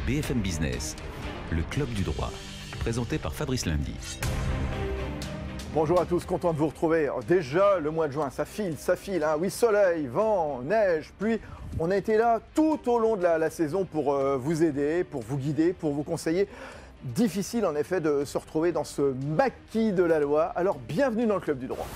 BFM Business, le club du droit, présenté par Fabrice Lundy. Bonjour à tous, content de vous retrouver. Déjà, le mois de juin, ça file, hein. Oui, soleil, vent, neige, pluie. On a été là tout au long de la saison pour vous aider, pour vous guider, pour vous conseiller. Difficile en effet de se retrouver dans ce maquis de la loi. Alors, bienvenue dans le club du droit.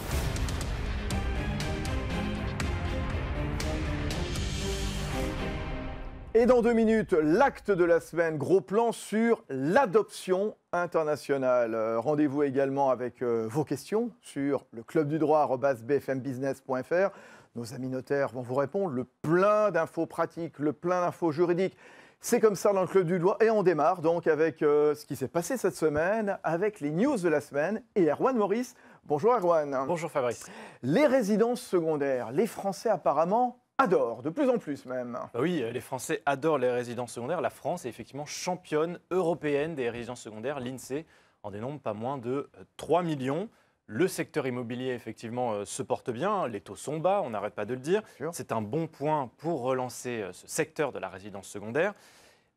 Et dans 2 minutes, l'acte de la semaine, gros plan sur l'adoption internationale. Rendez-vous également avec vos questions sur le club du droit@bfmbusiness.fr. Nos amis notaires vont vous répondre, le plein d'infos pratiques, le plein d'infos juridiques. C'est comme ça dans le club du droit. Et on démarre donc avec ce qui s'est passé cette semaine, avec les news de la semaine et Erwan Maurice. Bonjour Erwan. Bonjour Fabrice. Les résidences secondaires, les Français apparemment adorent, de plus en plus même. Oui, les Français adorent les résidences secondaires. La France est effectivement championne européenne des résidences secondaires. L'INSEE en dénombre pas moins de 3 millions. Le secteur immobilier, effectivement, se porte bien. Les taux sont bas, on n'arrête pas de le dire. C'est un bon point pour relancer ce secteur de la résidence secondaire.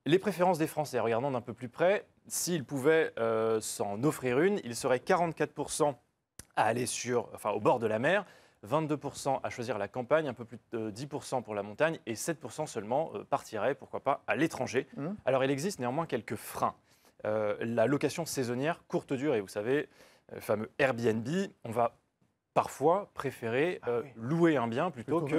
Les préférences des Français, regardons d'un peu plus près. S'ils pouvaient s'en offrir une, ils seraient 44% à aller au bord de la mer, 22% à choisir la campagne, un peu plus de 10% pour la montagne et 7% seulement partiraient, pourquoi pas, à l'étranger. Alors, il existe néanmoins quelques freins. La location saisonnière courte durée, vous savez, le fameux Airbnb, on va parfois préférer louer un bien plutôt que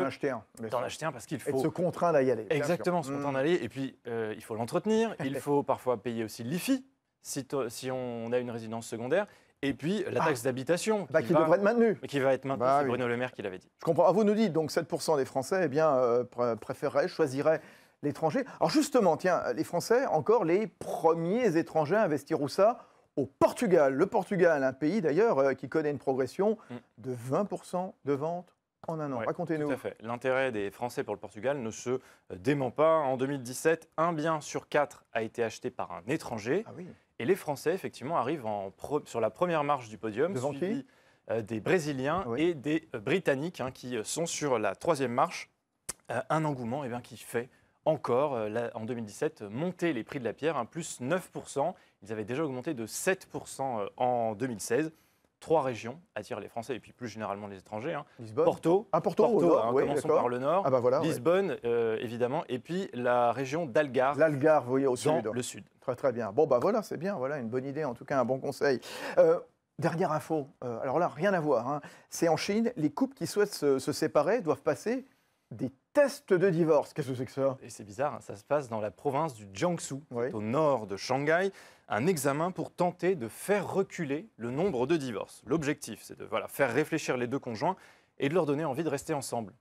d'en acheter un parce qu'il faut... Et de se contraindre à y aller. Exactement, se contraindre à aller. Et puis, il faut l'entretenir, il faut parfois payer aussi l'IFI si on a une résidence secondaire. Et puis, la taxe d'habitation qui devrait être maintenue. Qui va être maintenue, c'est Bruno Le Maire qui l'avait dit. Je comprends. Vous nous dites, donc 7% des Français préféreraient, choisiraient l'étranger. Alors justement, tiens, les Français, encore les premiers étrangers à investir où ça ? Au Portugal. Le Portugal, un pays d'ailleurs qui connaît une progression de 20% de ventes en un an. Racontez-nous. Tout à fait. L'intérêt des Français pour le Portugal ne se dément pas. En 2017, un bien sur 4 a été acheté par un étranger. Ah oui. Et les Français, effectivement, arrivent sur la première marche du podium, devant suivi des Brésiliens et des Britanniques qui sont sur la 3e marche. Un engouement qui fait encore, en 2017, monter les prix de la pierre, plus 9%. Ils avaient déjà augmenté de 7% en 2016. 3 régions attirent les Français et puis plus généralement les étrangers. Lisbonne. Porto, commençons par le nord. Lisbonne, oui. Évidemment, et puis la région d'Algarve. L'Algarve, vous voyez, au sud. Dans le sud. Très très bien. Bon, voilà, c'est bien, voilà, une bonne idée, en tout cas un bon conseil. Dernière info, alors là, rien à voir. C'est en Chine, les couples qui souhaitent se séparer doivent passer des tests de divorce. Qu'est-ce que c'est que ça ? Et c'est bizarre, ça se passe dans la province du Jiangsu, au nord de Shanghai. Un examen pour tenter de faire reculer le nombre de divorces. L'objectif, c'est de faire réfléchir les deux conjoints et de leur donner envie de rester ensemble.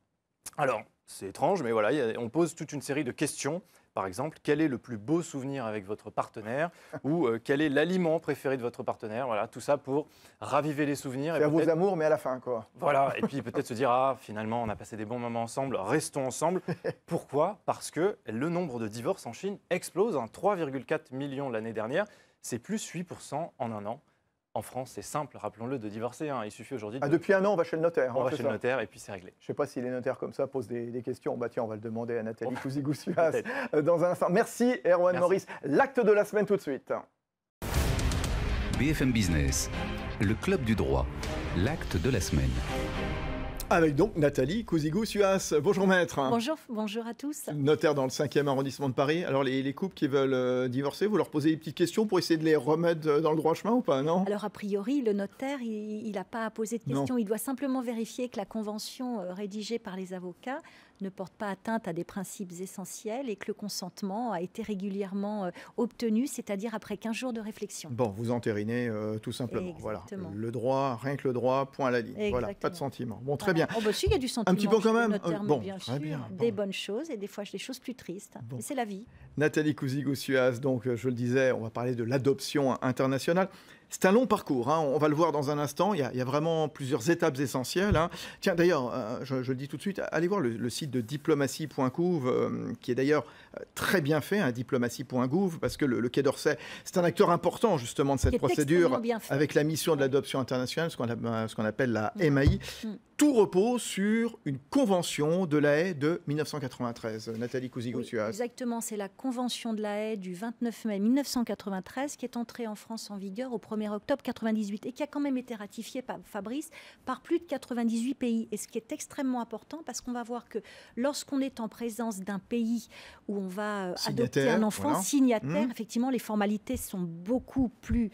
Alors, c'est étrange, mais on pose toute une série de questions. Par exemple, quel est le plus beau souvenir avec votre partenaire ou quel est l'aliment préféré de votre partenaire. Voilà, tout ça pour raviver les souvenirs. Faire vos amours, mais à la fin, quoi. Voilà, et puis peut-être se dire, finalement, on a passé des bons moments ensemble, restons ensemble. Pourquoi ? Parce que le nombre de divorces en Chine explose, 3,4 millions l'année dernière, c'est plus 8% en un an. En France, c'est simple, rappelons-le, de divorcer. Il suffit aujourd'hui de... Depuis un an, on va chez le notaire. On va chez le notaire et puis c'est réglé. Je ne sais pas si les notaires comme ça posent des questions. Tiens, on va le demander à Nathalie Cousigou-Suas dans un instant. Merci Erwan Maurice. L'acte de la semaine tout de suite. BFM Business, le club du droit, l'acte de la semaine. Avec donc Nathalie Cousigou-Suas. Bonjour maître. Bonjour à tous. Notaire dans le 5e arrondissement de Paris. Alors les couples qui veulent divorcer, vous leur posez des petites questions pour essayer de les remettre dans le droit chemin ou pas, non ? Alors a priori, le notaire, il n'a pas à poser de questions. Il doit simplement vérifier que la convention rédigée par les avocats ne porte pas atteinte à des principes essentiels et que le consentement a été régulièrement obtenu, c'est-à-dire après 15 jours de réflexion. Bon, vous entérinez tout simplement. Exactement. Voilà. Le droit, rien que le droit, point à la ligne. Exactement. Voilà, pas de sentiment. Bon, très bien. Si, il y a du sentiment. Un petit peu quand même. Bien sûr. Des bonnes choses et des fois des choses plus tristes. Mais c'est la vie. Nathalie Cousigou-Suas, donc je le disais, on va parler de l'adoption internationale. C'est un long parcours, hein. On va le voir dans un instant. Il y a vraiment plusieurs étapes essentielles, hein. Tiens, d'ailleurs, je le dis tout de suite, allez voir le site de diplomatie.gouv, qui est d'ailleurs très bien fait, hein, diplomatie.gouv, parce que le Quai d'Orsay, c'est un acteur important justement de cette procédure, avec la mission de l'adoption internationale, ce qu'on appelle la MAI. Tout repose sur une convention de La Haye de 1993. Nathalie Cousigo-Suas. Oui, exactement, c'est la convention de La Haye du 29 mai 1993 qui est entrée en France en vigueur au 1er octobre 1998 et qui a quand même été ratifiée par Fabrice par plus de 98 pays. Et ce qui est extrêmement important parce qu'on va voir que lorsqu'on est en présence d'un pays où on va adopter un enfant signataire, effectivement, les formalités sont beaucoup plus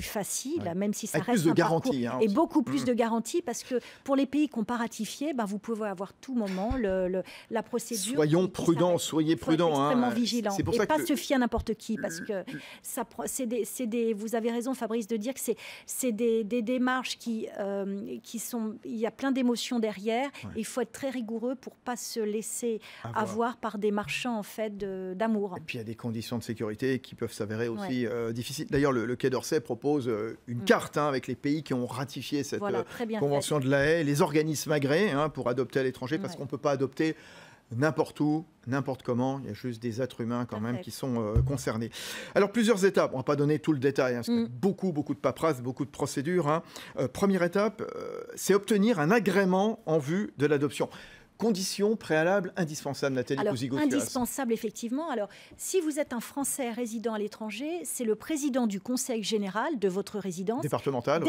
faciles, même si ça avec reste plus de un garanties, parcours, et beaucoup plus de garanties parce que pour les pays qui n'ont pas ratifié, vous pouvez avoir tout moment la procédure. Soyons prudents, soyez prudents. Extrêmement vigilants et pas se fier à n'importe qui parce que vous avez raison Fabrice de dire que c'est des démarches qui sont, il y a plein d'émotions derrière. Et il faut être très rigoureux pour pas se laisser avoir par des marchands en fait d'amour. Et puis il y a des conditions de sécurité qui peuvent s'avérer aussi difficiles. D'ailleurs, le Quai d'Orsay propose une carte avec les pays qui ont ratifié cette convention de La Haye, les organismes agréés pour adopter à l'étranger, parce qu'on ne peut pas adopter n'importe où, n'importe comment. Il y a juste des êtres humains quand même qui sont concernés. Alors, plusieurs étapes. On ne va pas donner tout le détail, parce qu'il y a beaucoup de paperasse, beaucoup de procédures. Première étape, c'est obtenir un agrément en vue de l'adoption. Conditions préalables indispensables, Nathalie Cousigo-Suas. Indispensable, effectivement. Alors, si vous êtes un Français résident à l'étranger, c'est le président du conseil général de votre résidence départementale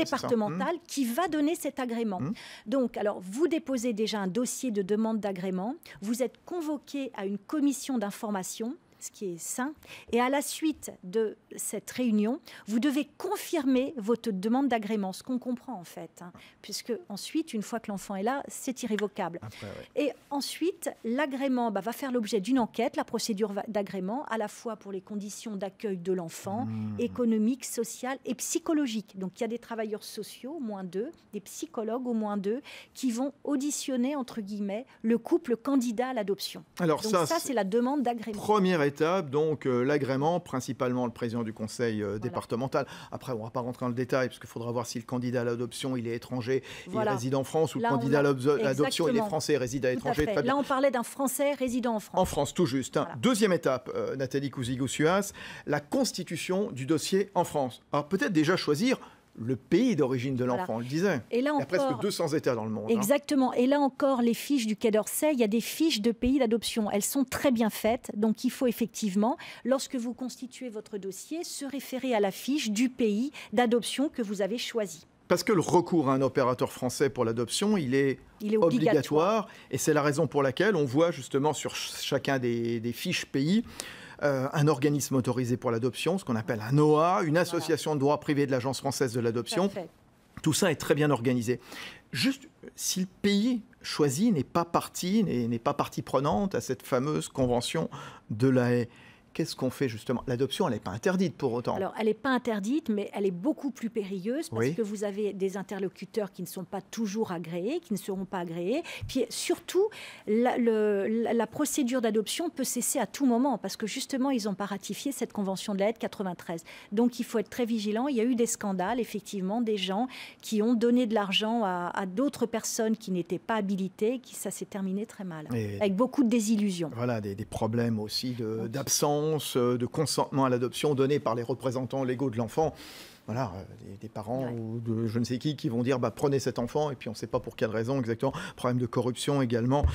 qui va donner cet agrément. Donc, alors, vous déposez déjà un dossier de demande d'agrément. Vous êtes convoqué à une commission d'information, ce qui est sain. Et à la suite de cette réunion, vous devez confirmer votre demande d'agrément, ce qu'on comprend en fait, puisque ensuite, une fois que l'enfant est là, c'est irrévocable. Et ensuite, l'agrément va faire l'objet d'une enquête, la procédure d'agrément, à la fois pour les conditions d'accueil de l'enfant, économiques, sociales et psychologiques. Donc, il y a des travailleurs sociaux, au moins 2, des psychologues, au moins 2, qui vont auditionner, entre guillemets, le couple candidat à l'adoption. Alors, donc ça, c'est la demande d'agrément. Première étape, donc l'agrément, principalement le président du conseil départemental. Après, on ne va pas rentrer dans le détail, parce qu'il faudra voir si le candidat à l'adoption, il est étranger, il réside en France, ou le candidat à l'adoption, il est français, réside à l'étranger. Là, on parlait d'un Français résidant en France. En France, tout juste. Deuxième étape, Nathalie Cousigo-Suas, la constitution du dossier en France. Alors, peut-être déjà choisir le pays d'origine de l'enfant, on le disait. Et là, il y a presque 200 États dans le monde. Exactement. Et là encore, les fiches du Quai d'Orsay, il y a des fiches de pays d'adoption. Elles sont très bien faites. Donc, il faut effectivement, lorsque vous constituez votre dossier, se référer à la fiche du pays d'adoption que vous avez choisi. Parce que le recours à un opérateur français pour l'adoption, il est obligatoire. Et c'est la raison pour laquelle on voit justement sur chacun des fiches pays un organisme autorisé pour l'adoption, ce qu'on appelle un OA, une association de droit privé de l'Agence française de l'adoption. Tout ça est très bien organisé. Juste, si le pays choisi n'est pas partie prenante à cette fameuse convention de La Haye, qu'est-ce qu'on fait justement? L'adoption, elle n'est pas interdite pour autant. Alors, elle n'est pas interdite, mais elle est beaucoup plus périlleuse parce que vous avez des interlocuteurs qui ne sont pas toujours agréés, qui ne seront pas agréés. Puis surtout, la procédure d'adoption peut cesser à tout moment parce que justement, ils n'ont pas ratifié cette convention de La Haye de 93. Donc, il faut être très vigilant. Il y a eu des scandales, effectivement, des gens qui ont donné de l'argent à d'autres personnes qui n'étaient pas habilitées, ça s'est terminé très mal, avec beaucoup de désillusions. Voilà, des problèmes aussi d'absence, de consentement à l'adoption donné par les représentants légaux de l'enfant. Voilà, des parents ou de je ne sais qui vont dire prenez cet enfant, et puis on ne sait pas pour quelle raison exactement. Problème de corruption également,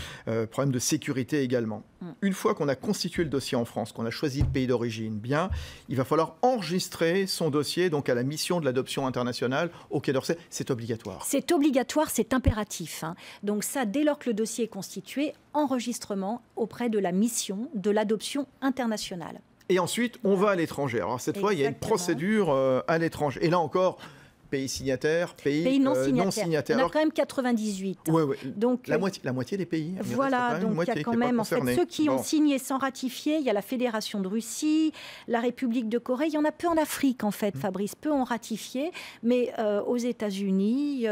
problème de sécurité également. Une fois qu'on a constitué le dossier en France, qu'on a choisi le pays d'origine, il va falloir enregistrer son dossier donc à la mission de l'adoption internationale au Quai d'Orsay. C'est obligatoire. C'est obligatoire, c'est impératif. Donc ça, dès lors que le dossier est constitué, enregistrement auprès de la mission de l'adoption internationale. Et ensuite, on va à l'étranger. Alors cette fois, il y a une procédure à l'étranger. Et là encore, pays signataires, pays non signataires. signataires. On a quand même 98. Ouais. Donc, la moitié des pays. Voilà, donc il y a quand même, en fait, ceux qui ont signé sans ratifier, il y a la Fédération de Russie, la République de Corée, il y en a peu en Afrique, en fait, Fabrice, peu ont ratifié, mais aux États-Unis,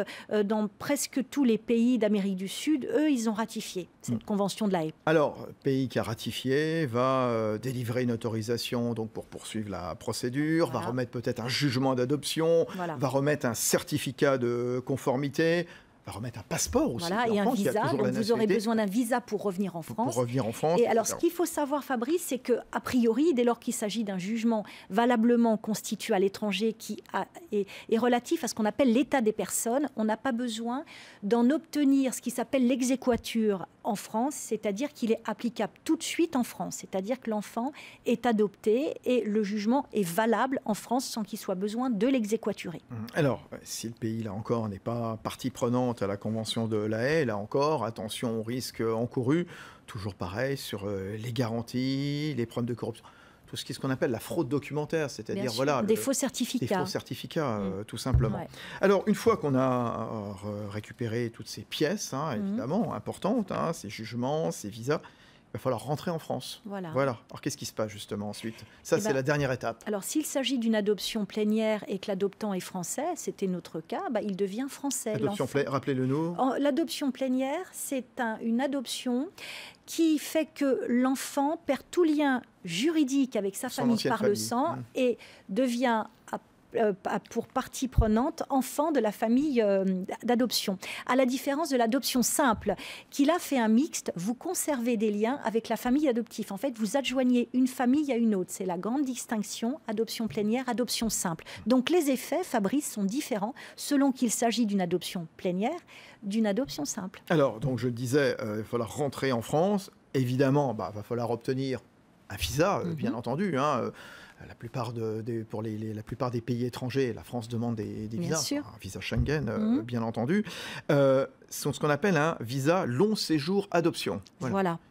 dans presque tous les pays d'Amérique du Sud, eux, ils ont ratifié cette convention de la Haye. Alors, pays qui a ratifié va délivrer une autorisation donc, pour poursuivre la procédure, va remettre peut-être un jugement d'adoption, va remettre un certificat de conformité, va remettre un passeport aussi. Voilà, et un visa. Donc vous aurez besoin d'un visa pour revenir en France. Pour revenir en France. Et alors, ce qu'il faut savoir, Fabrice, c'est qu'a priori, dès lors qu'il s'agit d'un jugement valablement constitué à l'étranger qui est relatif à ce qu'on appelle l'état des personnes, on n'a pas besoin d'en obtenir ce qui s'appelle l'exéquatur en France, c'est-à-dire qu'il est applicable tout de suite en France. C'est-à-dire que l'enfant est adopté et le jugement est valable en France sans qu'il soit besoin de l'exéquaturer. Alors, si le pays, là encore, n'est pas partie prenante à la Convention de la Haye, là encore, attention aux risques encourus. Toujours pareil sur les garanties, les problèmes de corruption. Tout ce qu'on appelle la fraude documentaire, c'est-à-dire des faux certificats. Des faux certificats, tout simplement. Ouais. Alors, une fois qu'on a récupéré toutes ces pièces, évidemment, importantes, ces jugements, ces visas, il va falloir rentrer en France. Voilà. Alors, qu'est-ce qui se passe justement ensuite? Ça, c'est la dernière étape. Alors, s'il s'agit d'une adoption plénière et que l'adoptant est français, c'était notre cas, il devient français. Rappelez-le-nous. L'adoption plénière, c'est une adoption qui fait que l'enfant perd tout lien juridique avec sa famille par le sang et devient pour partie prenante enfant de la famille d'adoption. À la différence de l'adoption simple, qui là fait un mixte, vous conservez des liens avec la famille adoptive. En fait, vous adjoignez une famille à une autre. C'est la grande distinction, adoption plénière, adoption simple. Donc les effets, Fabrice, sont différents selon qu'il s'agit d'une adoption plénière, d'une adoption simple. Alors, donc je le disais, il va falloir rentrer en France. Évidemment, il va falloir obtenir un visa, bien entendu, La plupart la plupart des pays étrangers, la France demande des visas, un visa Schengen, bien entendu. C'est ce qu'on appelle un visa long séjour adoption,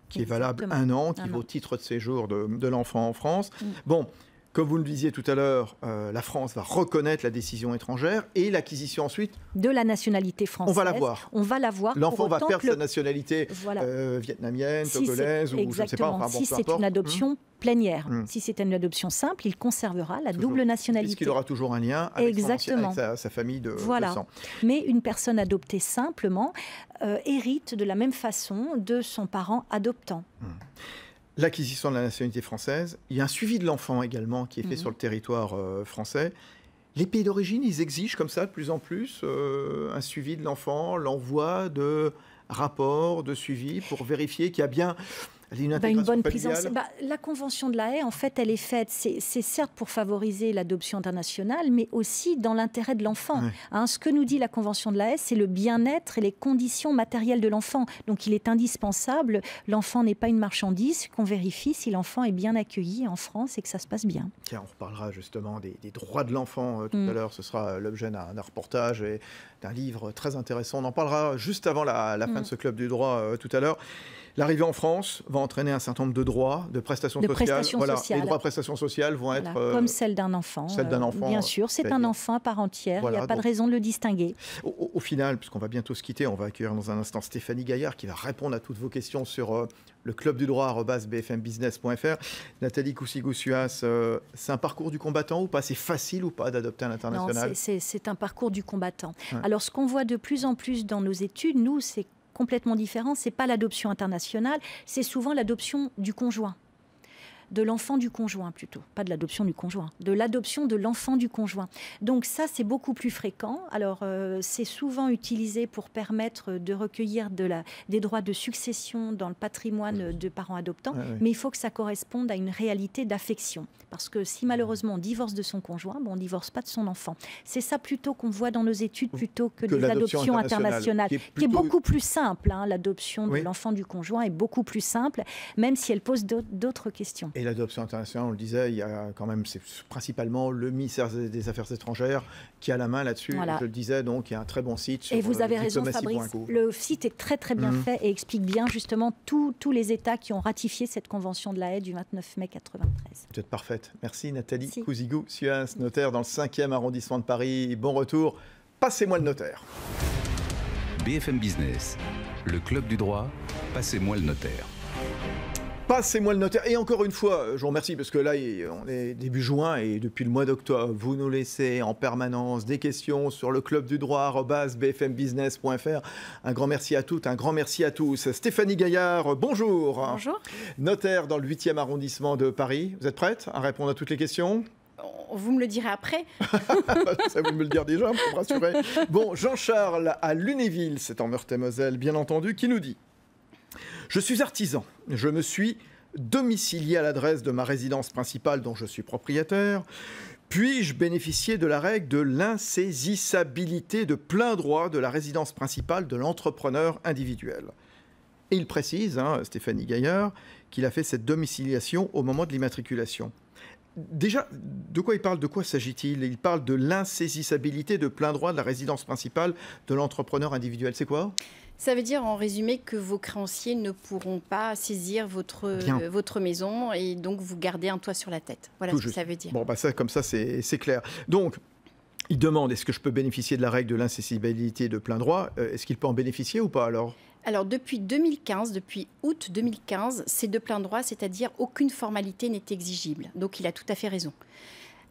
qui est valable 1 an, qui vaut titre de séjour de l'enfant en France. Bon, comme vous le disiez tout à l'heure, la France va reconnaître la décision étrangère et l'acquisition ensuite de la nationalité française. On va l'avoir. L'enfant va perdre sa nationalité vietnamienne, togolaise ou je ne sais pas. Enfin, si c'est une adoption plénière. Si c'est une adoption simple, il conservera la double nationalité. Puisqu'il aura toujours un lien avec sa famille de sang. Mais une personne adoptée simplement hérite de la même façon de son parent adoptant. L'acquisition de la nationalité française, il y a un suivi de l'enfant également qui est fait sur le territoire français. Les pays d'origine, ils exigent comme ça de plus en plus un suivi de l'enfant, l'envoi de rapports, de suivi pour vérifier qu'il y a bien une bonne prise en scène. La Convention de la Haye, en fait, elle est faite, c'est certes pour favoriser l'adoption internationale, mais aussi dans l'intérêt de l'enfant. Ce que nous dit la Convention de la Haye, c'est le bien-être et les conditions matérielles de l'enfant. Donc il est indispensable, l'enfant n'est pas une marchandise, qu'on vérifie si l'enfant est bien accueilli en France et que ça se passe bien. Tiens, on reparlera justement des droits de l'enfant tout à l'heure. Ce sera l'objet d'un reportage et d'un livre très intéressant. On en parlera juste avant la fin de ce Club du droit tout à l'heure. L'arrivée en France va entraîner un certain nombre de droits, de prestations sociales. Les droits de prestations sociales vont être... comme celle d'un enfant. Bien sûr, c'est un enfant à part entière. Il n'y a pas de raison de le distinguer. Au final, puisqu'on va bientôt se quitter, on va accueillir dans un instant Stéphanie Gaillard qui va répondre à toutes vos questions sur le club du droit @bfmbusiness.fr. Nathalie Kousigoussias, c'est un parcours du combattant ou pas? C'est facile ou pas d'adopter à l'international? Non, c'est un parcours du combattant. Alors, ce qu'on voit de plus en plus dans nos études, nous, c'est complètement différent. Ce n'est pas l'adoption internationale, c'est souvent l'adoption du conjoint. De l'enfant du conjoint plutôt, pas de l'adoption du conjoint, de l'adoption de l'enfant du conjoint. Donc ça, c'est beaucoup plus fréquent. Alors, c'est souvent utilisé pour permettre de recueillir des droits de succession dans le patrimoine de parents adoptants, mais il faut que ça corresponde à une réalité d'affection. Parce que si malheureusement on divorce de son conjoint, on ne divorce pas de son enfant. C'est ça plutôt qu'on voit dans nos études plutôt que des adoptions internationales, qui est beaucoup plus simple. L'adoption de l'enfant du conjoint est beaucoup plus simple, même si elle pose d'autres questions. Et Et l'adoption internationale, on le disait, il y a quand même, c'est principalement le ministère des Affaires étrangères qui a la main là-dessus. Voilà. Je le disais, donc il y a un très bon site sur Et vous avez raison, Fabrice. Le site est très très bien fait et explique bien justement tous les États qui ont ratifié cette convention de La Haye du 29 mai 1993. Vous êtes parfaite. Merci Nathalie Cousigou-Suens, notaire dans le 5e arrondissement de Paris. Bon retour. Passez-moi le notaire. BFM Business, le club du droit, passez-moi le notaire. Passez-moi le notaire. Et encore une fois, je vous remercie parce que là, on est début juin et depuis le mois d'octobre, vous nous laissez en permanence des questions sur le club du droit @bfmbusiness.fr. Un grand merci à toutes, un grand merci à tous. Stéphanie Gaillard, bonjour. Bonjour. Notaire dans le 8e arrondissement de Paris. Vous êtes prête à répondre à toutes les questions ? Vous me le direz après. Ça, vous me le dire déjà, pour me rassurer. Bon, Jean-Charles à Lunéville, c'est en Meurthe-et-Moselle, bien entendu, qui nous dit: je suis artisan, je me suis domicilié à l'adresse de ma résidence principale dont je suis propriétaire. Puis-je bénéficier de la règle de l'insaisissabilité de plein droit de la résidence principale de l'entrepreneur individuel? Et il précise, Stéphanie Gaillard, qu'il a fait cette domiciliation au moment de l'immatriculation. Déjà, de quoi il parle? De quoi s'agit-il? Il parle de l'insaisissabilité de plein droit de la résidence principale de l'entrepreneur individuel. C'est quoi? Ça veut dire en résumé que vos créanciers ne pourront pas saisir votre maison et donc vous gardez un toit sur la tête. Voilà ce que ça veut dire. Bon, ça, comme ça, c'est clair. Donc, il demande, est-ce que je peux bénéficier de la règle de l'insaisissabilité de plein droit? Est-ce qu'il peut en bénéficier ou pas alors? Alors, depuis 2015, depuis août 2015, c'est de plein droit, c'est-à-dire aucune formalité n'est exigible. Donc, il a tout à fait raison.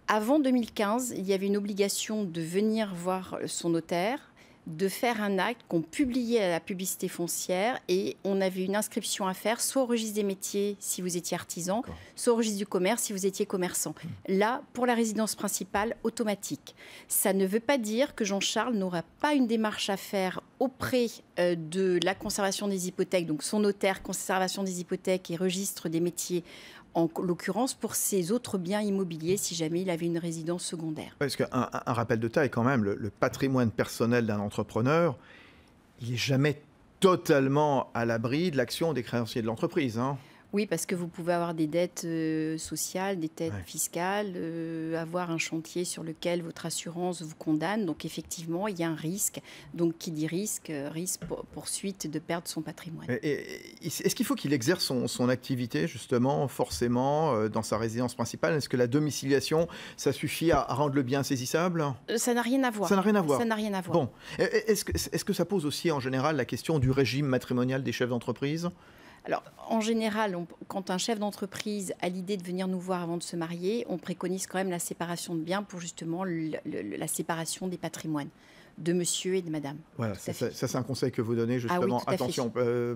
Avant 2015, il y avait une obligation de venir voir son notaire, de faire un acte qu'on publiait à la publicité foncière et on avait une inscription à faire, soit au registre des métiers si vous étiez artisan, soit au registre du commerce si vous étiez commerçant. Là, pour la résidence principale, automatique. Ça ne veut pas dire que Jean-Charles n'aura pas une démarche à faire auprès de la conservation des hypothèques, donc son notaire, conservation des hypothèques et registre des métiers, en l'occurrence pour ses autres biens immobiliers si jamais il avait une résidence secondaire. Parce qu'un rappel de taille quand même, le patrimoine personnel d'un entrepreneur, il n'est jamais totalement à l'abri de l'action des créanciers de l'entreprise. Oui, parce que vous pouvez avoir des dettes sociales, des dettes fiscales, avoir un chantier sur lequel votre assurance vous condamne. Donc effectivement, il y a un risque. Donc qui dit risque poursuite de perdre son patrimoine. Est-ce qu'il faut qu'il exerce son activité justement, forcément, dans sa résidence principale? Est-ce que la domiciliation, ça suffit à rendre le bien insaisissable? Ça n'a rien à voir. Ça n'a rien à voir. Ça n'a rien à voir. Bon, est-ce que ça pose aussi en général la question du régime matrimonial des chefs d'entreprise? Alors, en général, quand un chef d'entreprise a l'idée de venir nous voir avant de se marier, on préconise quand même la séparation de biens pour justement la séparation des patrimoines de monsieur et de madame. Voilà, ça c'est un conseil que vous donnez justement. Ah oui, attention,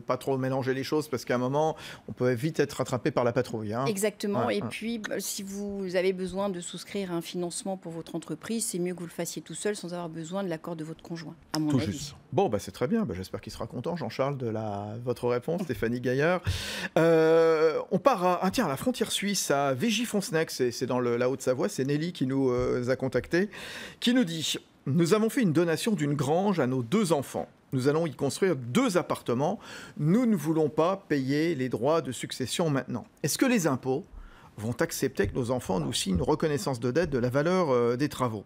pas trop mélanger les choses parce qu'à un moment, on peut vite être rattrapé par la patrouille. Exactement. Et puis, si vous avez besoin de souscrire un financement pour votre entreprise, c'est mieux que vous le fassiez tout seul sans avoir besoin de l'accord de votre conjoint, à mon avis. Juste. Bon, c'est très bien. J'espère qu'il sera content, Jean-Charles, de votre réponse, Stéphanie Gaillard. On part à la frontière suisse, à Veigy-Foncenex, c'est dans la Haute-Savoie. C'est Nelly qui nous a contactés, qui nous dit: nous avons fait une donation d'une grange à nos 2 enfants. Nous allons y construire 2 appartements. Nous ne voulons pas payer les droits de succession maintenant. Est-ce que les impôts vont accepter que nos enfants nous signent une reconnaissance de dette de la valeur des travaux?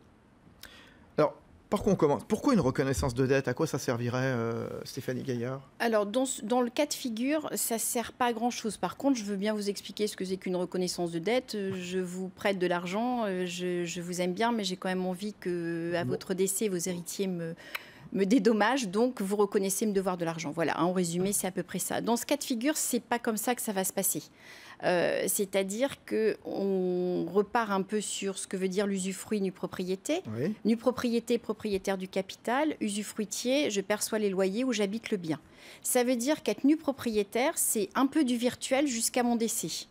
Alors, par quoi on commence? Pourquoi une reconnaissance de dette? À quoi ça servirait, Stéphanie Gaillard? Alors, dans le cas de figure, ça ne sert pas à grand-chose. Par contre, je veux bien vous expliquer ce que c'est qu'une reconnaissance de dette. Je vous prête de l'argent, je vous aime bien, mais j'ai quand même envie qu'à votre décès, vos héritiers me dédommagent, donc vous reconnaissez me devoir de l'argent. Voilà, en résumé, c'est à peu près ça. Dans ce cas de figure, ce n'est pas comme ça que ça va se passer. C'est-à-dire qu'on repart un peu sur ce que veut dire l'usufruit nu propriété. Oui. Nu propriété, propriétaire du capital. Usufruitier, je perçois les loyers où j'habite le bien. Ça veut dire qu'être nu propriétaire, c'est un peu du virtuel jusqu'à mon décès.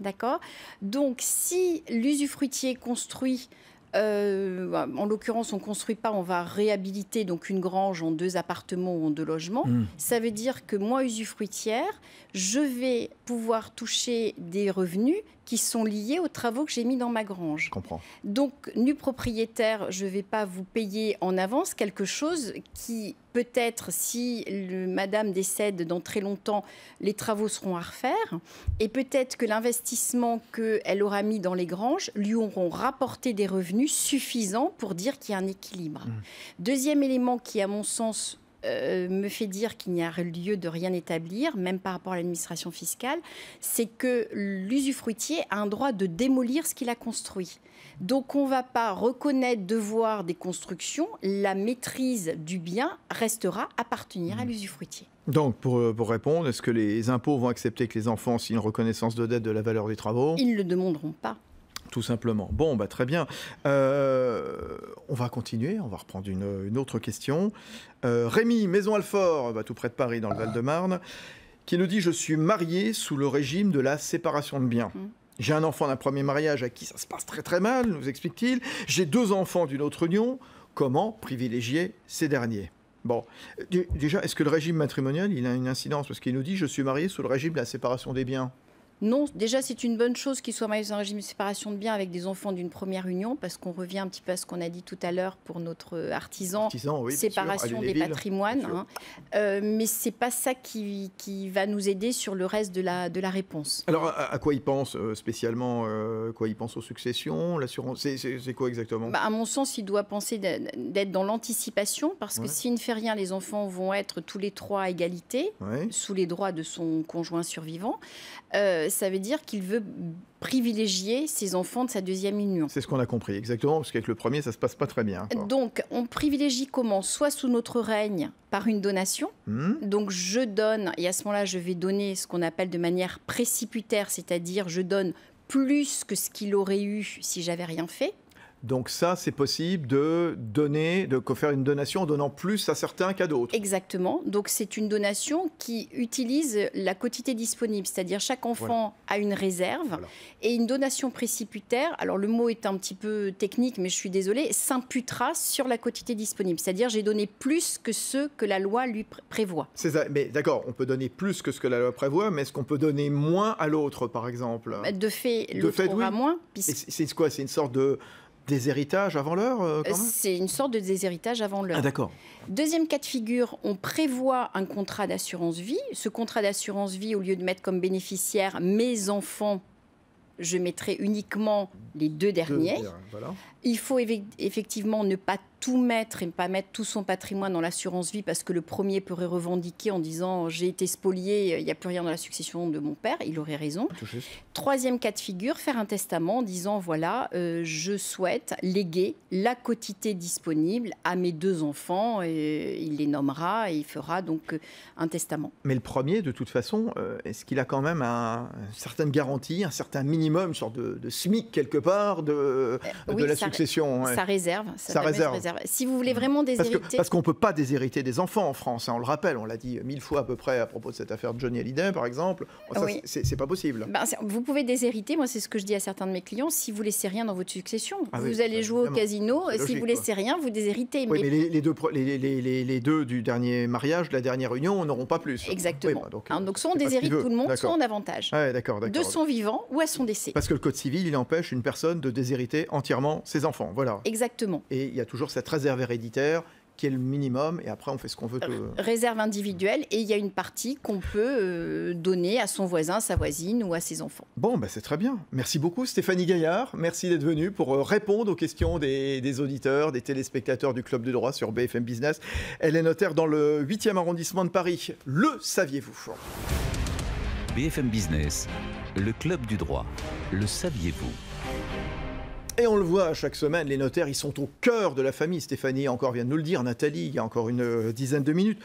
D'accord? Donc, si l'usufruitier construit... en l'occurrence, on ne construit pas, on va réhabiliter donc une grange en 2 appartements ou en 2 logements. Ça veut dire que moi, usufruitière, je vais pouvoir toucher des revenus qui sont liés aux travaux que j'ai mis dans ma grange. Je comprends. Donc, nu propriétaire, je ne vais pas vous payer en avance quelque chose qui peut-être, si madame décède dans très longtemps, les travaux seront à refaire. Et peut-être que l'investissement qu'elle aura mis dans les granges lui auront rapporté des revenus suffisants pour dire qu'il y a un équilibre. Deuxième élément qui, à mon sens, me fait dire qu'il n'y a lieu de rien établir, même par rapport à l'administration fiscale, c'est que l'usufruitier a un droit de démolir ce qu'il a construit. Donc on ne va pas reconnaître devoir des constructions, la maîtrise du bien restera appartenir à l'usufruitier. Donc pour répondre, est-ce que les impôts vont accepter que les enfants signent une reconnaissance de dette de la valeur des travaux ? Ils ne le demanderont pas. Tout simplement. Bon, bah, très bien. On va continuer, on va reprendre une autre question. Rémi, Maison-Alfort, tout près de Paris, dans le Val-de-Marne, qui nous dit « Je suis marié sous le régime de la séparation de biens. J'ai un enfant d'un premier mariage à qui ça se passe très très mal, nous explique-t-il. J'ai 2 enfants d'une autre union. Comment privilégier ces derniers ?» Bon, déjà, est-ce que le régime matrimonial, il a une incidence ? Parce qu'il nous dit « Je suis marié sous le régime de la séparation des biens ». Non, déjà c'est une bonne chose qu'il soit marié dans un régime de séparation de biens avec des enfants d'une première union, parce qu'on revient un petit peu à ce qu'on a dit tout à l'heure pour notre artisan oui, séparation des patrimoines. Mais ce n'est pas ça qui va nous aider sur le reste de la réponse. Alors à quoi il pense spécialement quoi il pense aux successions, l'assurance, c'est quoi exactement ? À mon sens, il doit penser d'être dans l'anticipation, parce que s'il ne fait rien, les enfants vont être tous les 3 à égalité, sous les droits de son conjoint survivant. Ça veut dire qu'il veut privilégier ses enfants de sa deuxième union. C'est ce qu'on a compris, exactement, parce qu'avec le premier, ça ne se passe pas très bien. Donc, on privilégie comment ? Soit sous notre règne, par une donation. Donc, je donne, et à ce moment-là, je vais donner ce qu'on appelle de manière précipitaire, c'est-à-dire je donne plus que ce qu'il aurait eu si j'avais rien fait. Donc ça, c'est possible de faire une donation en donnant plus à certains qu'à d'autres. Exactement. Donc c'est une donation qui utilise la quotité disponible, c'est-à-dire chaque enfant a une réserve et une donation précipitaire. Alors le mot est un petit peu technique, mais je suis désolée, s'imputera sur la quotité disponible, c'est-à-dire j'ai donné plus que ce que la loi lui prévoit. C'est ça. Mais d'accord, on peut donner plus que ce que la loi prévoit, mais est-ce qu'on peut donner moins à l'autre, par exemple ? De fait, l'autre aura moins. C'est quoi ? C'est une sorte de déshéritage avant l'heure C'est une sorte de déshéritage avant l'heure. Ah d'accord. Deuxième cas de figure, on prévoit un contrat d'assurance vie. Ce contrat d'assurance vie, au lieu de mettre comme bénéficiaires mes enfants, je mettrai uniquement les 2 derniers. Voilà. Il faut effectivement ne pas tout mettre et ne pas mettre tout son patrimoine dans l'assurance vie, parce que le premier pourrait revendiquer en disant j'ai été spolié, il n'y a plus rien dans la succession de mon père. Il aurait raison. Troisième cas de figure, faire un testament en disant voilà, je souhaite léguer la quotité disponible à mes 2 enfants, et il les nommera et il fera donc un testament. Mais le premier, de toute façon, est-ce qu'il a quand même une certaine garantie, un certain minimum, une sorte de SMIC quelque part de la succession Ça réserve. Ça réserve. Si vous voulez vraiment déshériter... Parce qu'on ne peut pas déshériter des enfants en France, hein, on le rappelle, on l'a dit 1000 fois à peu près à propos de cette affaire de Johnny Hallyday, par exemple. Ça, c'est pas possible. Vous pouvez déshériter, moi c'est ce que je dis à certains de mes clients, si vous ne laissez rien dans votre succession. Vous allez jouer au casino, si vous ne laissez rien, vous déshéritez. Oui, mais les deux du dernier mariage, de la dernière union, n'auront pas plus. Exactement. Donc soit on déshérite tout le monde, soit on avantage. De son vivant ou à son décès. Parce que le Code civil, il empêche une personne de déshériter entièrement ses enfants. Voilà. Exactement. Et il y a toujours cette réserve héréditaire qui est le minimum, et après on fait ce qu'on veut. Réserve individuelle, et il y a une partie qu'on peut donner à son voisin, sa voisine ou à ses enfants. Bon, c'est très bien. Merci beaucoup Stéphanie Gaillard. Merci d'être venue pour répondre aux questions des auditeurs, des téléspectateurs du Club du Droit sur BFM Business. Elle est notaire dans le 8e arrondissement de Paris. Le saviez-vous ? BFM Business, le Club du Droit. Le saviez-vous ? Et on le voit chaque semaine, les notaires, ils sont au cœur de la famille. Stéphanie encore vient de nous le dire, Nathalie, il y a encore une dizaine de minutes.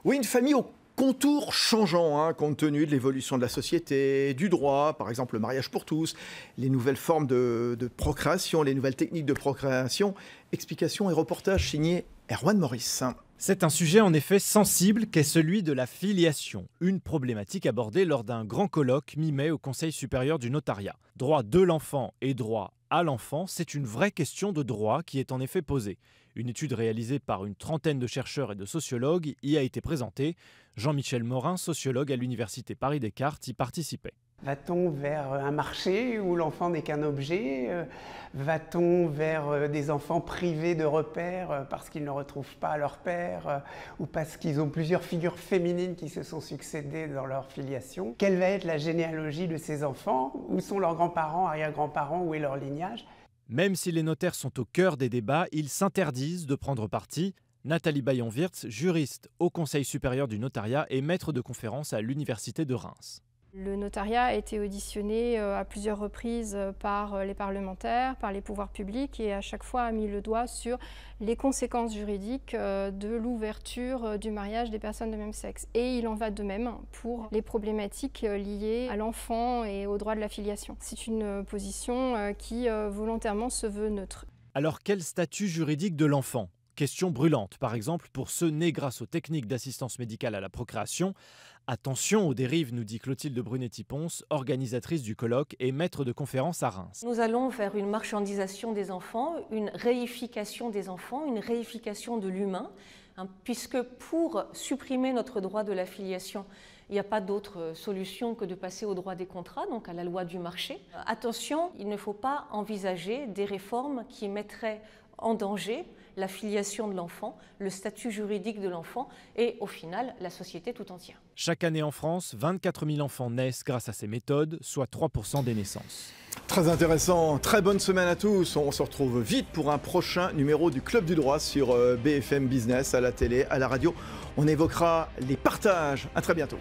Oui, une famille au contours changeants, compte tenu de l'évolution de la société, du droit, par exemple le mariage pour tous, les nouvelles formes de procréation, les nouvelles techniques de procréation. Explications et reportages signés Erwan Maurice. C'est un sujet en effet sensible qu'est celui de la filiation, une problématique abordée lors d'un grand colloque mi-mai au Conseil supérieur du notariat. Droit de l'enfant et droit à l'enfant, c'est une vraie question de droit qui est en effet posée. Une étude réalisée par une trentaine de chercheurs et de sociologues y a été présentée. Jean-Michel Morin, sociologue à l'université Paris-Descartes, y participait. Va-t-on vers un marché où l'enfant n'est qu'un objet? Va-t-on vers des enfants privés de repères parce qu'ils ne retrouvent pas leur père ou parce qu'ils ont plusieurs figures féminines qui se sont succédées dans leur filiation? Quelle va être la généalogie de ces enfants? Où sont leurs grands-parents, arrière-grands-parents? Où est leur lignage? Même si les notaires sont au cœur des débats, ils s'interdisent de prendre parti. Nathalie Bayon-Wirtz, juriste au Conseil supérieur du notariat et maître de conférences à l'Université de Reims. Le notariat a été auditionné à plusieurs reprises par les parlementaires, par les pouvoirs publics et à chaque fois a mis le doigt sur les conséquences juridiques de l'ouverture du mariage des personnes de même sexe. Et il en va de même pour les problématiques liées à l'enfant et au droit de la filiation. C'est une position qui volontairement se veut neutre. Alors quel statut juridique de l'enfant ? Question brûlante, par exemple, pour ceux nés grâce aux techniques d'assistance médicale à la procréation. Attention aux dérives, nous dit Clotilde Brunetti-Ponce, organisatrice du colloque et maître de conférence à Reims. Nous allons vers une marchandisation des enfants, une réification des enfants, une réification de l'humain, puisque pour supprimer notre droit de la filiation, il n'y a pas d'autre solution que de passer au droit des contrats, donc à la loi du marché. Attention, il ne faut pas envisager des réformes qui mettraient en danger la filiation de l'enfant, le statut juridique de l'enfant et au final la société tout entière. Chaque année en France, 24 000 enfants naissent grâce à ces méthodes, soit 3% des naissances. Très intéressant, très bonne semaine à tous. On se retrouve vite pour un prochain numéro du Club du droit sur BFM Business, à la télé, à la radio. On évoquera les partages. À très bientôt.